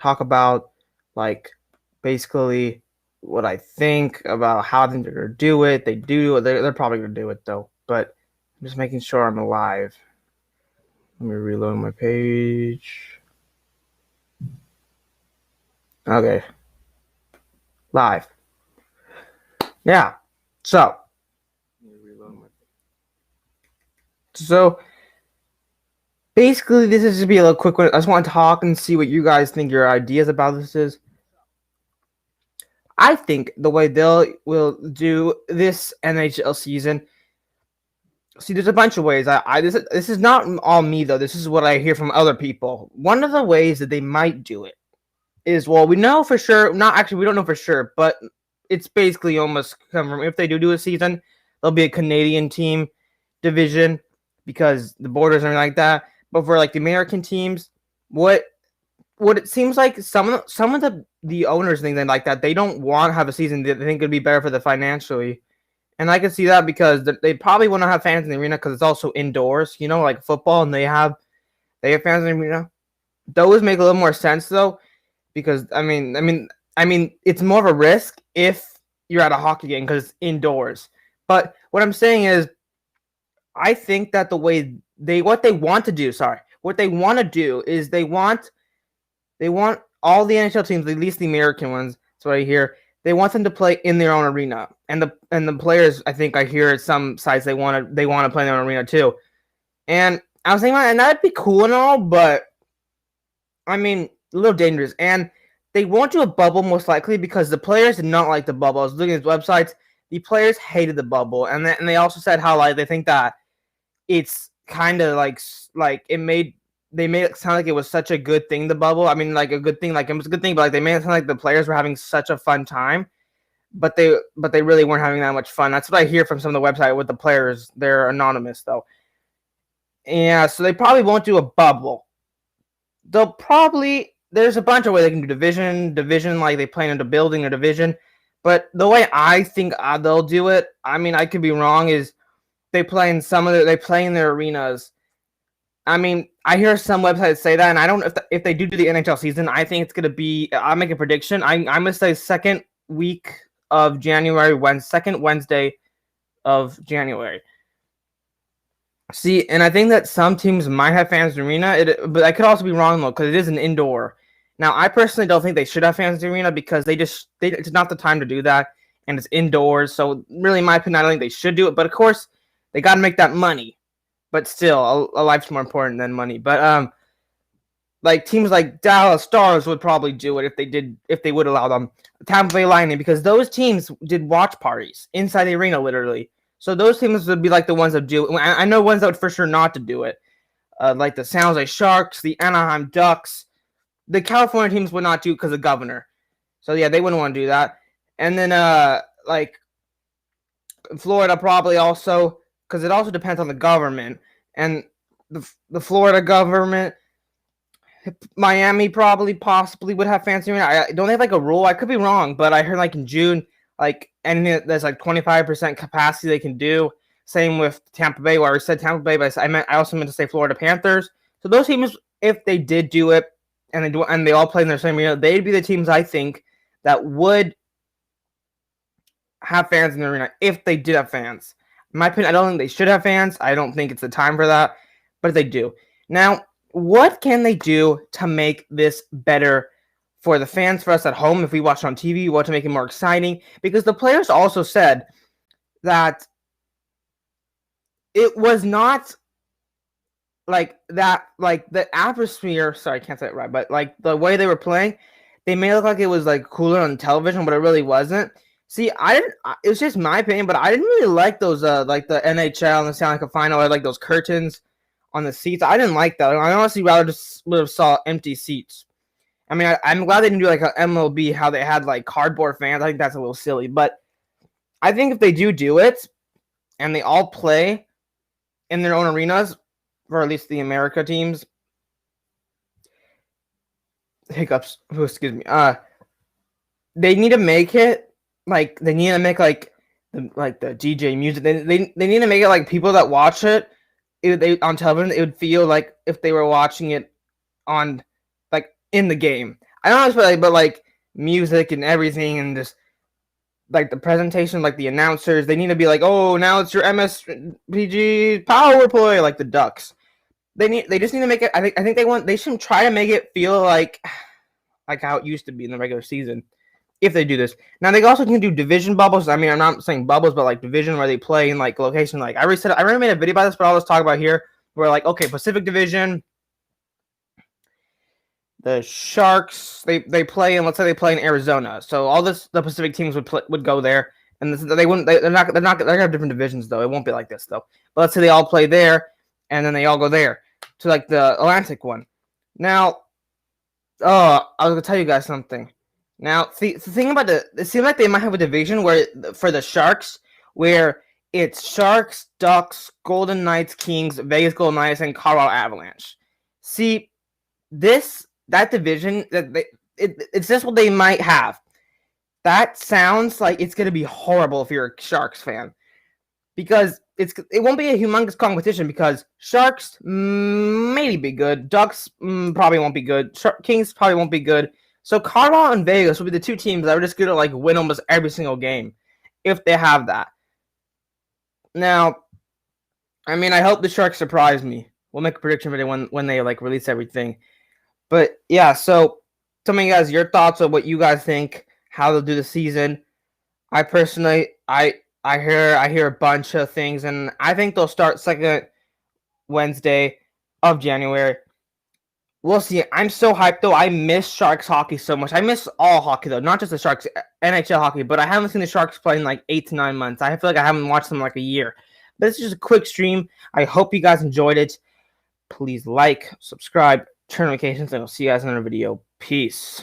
talk about like basically what I think about how they're gonna do it. They're probably gonna do it though, but I'm just making sure I'm alive. Let me reload my page. Okay, live. Yeah. So, so basically, this is just be a little quick one. I just want to talk and see what you guys think your ideas about this is. I think the way they'll will do this NHL season. See, there's a bunch of ways. This is not all me though. This is what I hear from other people. One of the ways that they might do it is, well, we know for sure. Not actually, we don't know for sure, but it's basically almost confirmed. If they do a season, there'll be a Canadian team division because the borders and like that. But for like the American teams, what it seems like some of the owners think like that they don't want to have a season. They think it'd be better for the financially, and I can see that because they probably want to have fans in the arena because it's also indoors. You know, like football, and they have fans in the arena. Those make a little more sense though, because I mean, it's more of a risk if you're at a hockey game because it's indoors. But what I'm saying is, I think that the way what they want to do is they want all the NHL teams, at least the American ones. That's what I hear. They want them to play in their own arena, and the players. I think I hear at some sites they want to play in their own arena too. And I was thinking, and that'd be cool and all, but I mean, a little dangerous. And they won't do a bubble most likely because the players did not like the bubble. I was looking at websites. The players hated the bubble, and they also said how like they think that it's kind of like they made it sound like it was such a good thing, the bubble. I mean, like a good thing, like it was a good thing, but like they made it sound like the players were having such a fun time, but they really weren't having that much fun. That's what I hear from some of the website with the players. They're anonymous though. Yeah, so they probably won't do a bubble. There's a bunch of ways they can do division, like they plan into building a division. But the way I think they'll do it, I mean, I could be wrong, is they play in their arenas. I mean, I hear some websites say that, and I don't know if they do the NHL season. I think it's gonna be. I'll make a prediction. I'm gonna say second week of January, second Wednesday of January. See, and I think that some teams might have fans in the arena, but I could also be wrong though because it is an indoor. Now, I personally don't think they should have fans in the arena because it's not the time to do that, and it's indoors. So, really, in my opinion, I don't think they should do it. But of course, they got to make that money. But still, a life's more important than money. But like teams like Dallas Stars would probably do it if they would allow them. Tampa Bay Lightning, because those teams did watch parties inside the arena, literally. So those teams would be like the ones that do it. I know ones that would for sure not to do it, like the San Jose Sharks, the Anaheim Ducks. The California teams would not do it because of governor. So yeah, they wouldn't want to do that. And then like Florida probably also, because it also depends on the government. And the Florida government, Miami possibly would have fans. Don't they have like a rule? I could be wrong, but I heard like in June, like anything there's like 25% capacity they can do. Same with Tampa Bay, where I said Tampa Bay, but I also meant to say Florida Panthers. So those teams, if they did do it, and they all play in their same arena, they'd be the teams I think that would have fans in the arena if they did have fans. In my opinion, I don't think they should have fans. I don't think it's the time for that, but they do. Now, what can they do to make this better for the fans, for us at home, if we watch it on TV, what to make it more exciting? Because the players also said that it was not like that, like the atmosphere. Sorry, I can't say it right, but like the way they were playing, they made it look like it was like cooler on television, but it really wasn't. See, it was just my opinion, but I didn't really like those, like the NHL and the Stanley Cup final, like those curtains on the seats. I didn't like that. I honestly rather just would have saw empty seats. I mean, I'm glad they didn't do like an MLB, how they had like cardboard fans. I think that's a little silly, but I think if they do it and they all play in their own arenas, or at least the America teams, hiccups, excuse me, they need to make it like, they need to make like the DJ music. They need to make it like people that watch it on television, it would feel like if they were watching it on, like, in the game. I don't know, but like music and everything, and just like the presentation, like the announcers, they need to be like, oh, now it's your MSPG power play, like the Ducks. They just need to make it. I think they should try to make it feel like how it used to be in the regular season. If they do this, now they also can do division bubbles. I mean, I'm not saying bubbles, but like division where they play in like location. Like I already made a video about this, but I'll just talk about here. Where like, okay, Pacific Division, the Sharks they play in, let's say they play in Arizona, so all the Pacific teams would go there, and they wouldn't they're not they're gonna have different divisions though. It won't be like this though. But let's say they all play there, and then they all go there to like the Atlantic one. Now, I was gonna tell you guys something. Now, the thing about it seems like they might have a division where for the Sharks where it's Sharks, Ducks, Golden Knights, Kings, Vegas Golden Knights, and Colorado Avalanche. See, that division it's just what they might have. That sounds like it's gonna be horrible if you're a Sharks fan, because it won't be a humongous competition because Sharks maybe be good, Ducks probably won't be good, Kings probably won't be good. So Colorado and Vegas will be the two teams that are just gonna like win almost every single game if they have that. Now, I mean, I hope the Sharks surprise me. We'll make a prediction video when they like release everything. But yeah, so tell me guys your thoughts on what you guys think, how they'll do the season. I personally I hear a bunch of things, and I think they'll start second Wednesday of January. We'll see. I'm so hyped though. I miss Sharks hockey so much. I miss all hockey though, not just the Sharks NHL hockey, but I haven't seen the Sharks play in like 8 to 9 months. I feel like I haven't watched them in like a year. But it's just a quick stream. I hope you guys enjoyed it. Please like, subscribe, turn notifications, and I'll see you guys in another video. Peace.